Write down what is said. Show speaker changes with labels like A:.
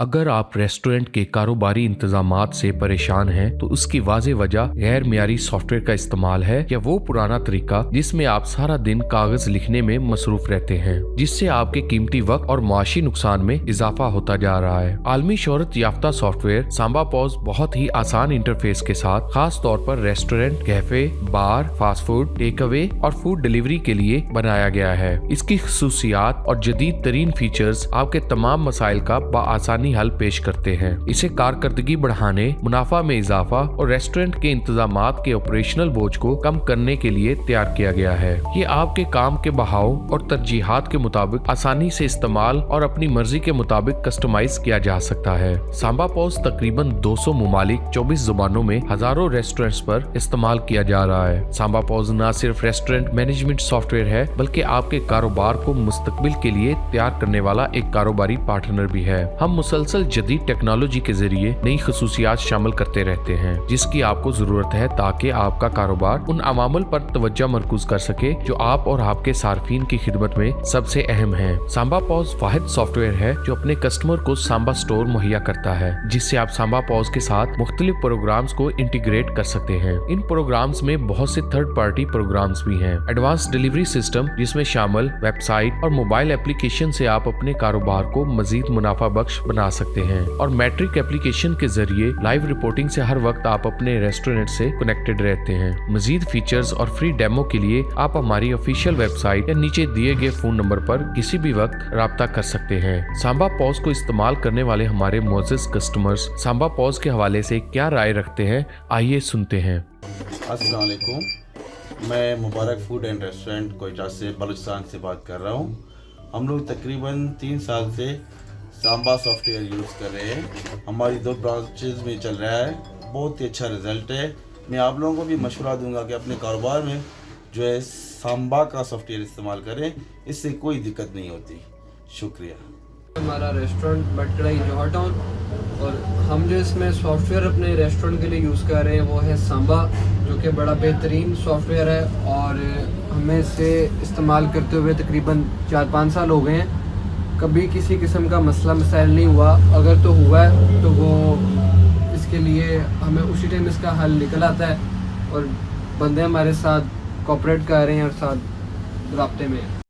A: अगर आप रेस्टोरेंट के कारोबारी इंतजामात से परेशान हैं, तो उसकी वाज़ेह वजह गैर मियारी सॉफ्टवेयर का इस्तेमाल है या वो पुराना तरीका जिसमें आप सारा दिन कागज लिखने में मसरूफ रहते हैं, जिससे आपके कीमती वक्त और मुआशी नुकसान में इजाफा होता जा रहा है। आलमी शोहरत याफ्ता सॉफ्टवेयर सांबा पॉज बहुत ही आसान इंटरफेस के साथ खास तौर पर रेस्टोरेंट, कैफे, बार, फास्ट फूड, टेक अवे और फूड डिलीवरी के लिए बनाया गया है। इसकी खुसूसियात और जदीद तरीन फीचर्स आपके तमाम मसाइल का बआसानी हल पेश करते हैं। इसे कारकर्दगी बढ़ाने, मुनाफा में इजाफा और रेस्टोरेंट के इंतजामात के ऑपरेशनल बोझ को कम करने के लिए तैयार किया गया है। ये आपके काम के बहाव और तरजीहात के मुताबिक आसानी से इस्तेमाल और अपनी मर्जी के मुताबिक कस्टमाइज किया जा सकता है। सांबा पॉज तकरीबन 200 मुमालिक 24 जुबानों में हजारों रेस्टोरेंट्स पर इस्तेमाल किया जा रहा है। सांबा पॉज न सिर्फ रेस्टोरेंट मैनेजमेंट सॉफ्टवेयर है, बल्कि आपके कारोबार को मुस्तकबिल के लिए तैयार करने वाला एक कारोबारी पार्टनर भी है। हम मुसलसल जदीद टेक्नोलॉजी के जरिए नई खसूसियात शामिल करते रहते हैं, जिसकी आपको जरूरत है ताकि आपका कारोबार उन अवामल पर तवज्जो मरकूज कर सके जो आप और आपके सार्फिन की खिदमत में सबसे अहम है। सांबा पॉज वाहिद सॉफ्टवेयर है जो अपने कस्टमर को सांबा स्टोर मुहैया करता है, जिससे आप सांबा पॉज के साथ मुख्तलिफ प्रोग्राम्स को इंटीग्रेट कर सकते हैं। इन प्रोग्राम्स में बहुत से थर्ड पार्टी प्रोग्राम्स भी हैं। एडवांस डिलीवरी सिस्टम, जिसमें शामिल वेबसाइट और मोबाइल एप्लीकेशन से आप अपने कारोबार को मजीद मुनाफा बख्श बना सकते हैं, और मैट्रिक एप्लीकेशन के जरिए लाइव रिपोर्टिंग से हर वक्त आप अपने रेस्टोरेंट से कनेक्टेड रहते हैं। मजीद फीचर्स और फ्री डेमो के लिए आप हमारी ऑफिशियल वेबसाइट या नीचे दिए गए फोन नंबर पर किसी भी वक्त राब्ता कर सकते हैं। सांबा पॉज को इस्तेमाल करने वाले हमारे मोअज़्ज़ज़ कस्टमर्स सांबा पॉज के हवाले से क्या राय रखते हैं, आइए सुनते हैं।
B: अस्सलाम वालेकुम, मैं मुबारक फूड एंड रेस्टोरेंट कोयटा से बलूचिस्तान से बात कर रहा हूँ। हम लोग तकरीबन 3 साल से सांबा सॉफ्टवेयर यूज़ कर रहे हैं। हमारी 2 ब्रांचेज में चल रहा है, बहुत ही अच्छा रिज़ल्ट है। मैं आप लोगों को भी मशवरा दूंगा कि अपने कारोबार में जो है सांबा का सॉफ्टवेयर इस्तेमाल करें, इससे कोई दिक्कत नहीं होती। शुक्रिया।
C: हमारा रेस्टोरेंट बटकड़ाई जौहर टाउन, और हम जो इसमें सॉफ्टवेयर अपने रेस्टोरेंट के लिए यूज़ कर रहे हैं वो है सांबा, जो कि बड़ा बेहतरीन सॉफ्टवेयर है और हमें इसे इस्तेमाल करते हुए तकरीबन 4-5 साल हो गए हैं। कभी किसी किस्म का मसला मसाइल नहीं हुआ, अगर तो हुआ है तो वो इसके लिए हमें उसी टाइम इसका हल निकल आता है, और बंदे हमारे साथ कोऑपरेट कर रहे हैं और साथ राब्ते में हैं।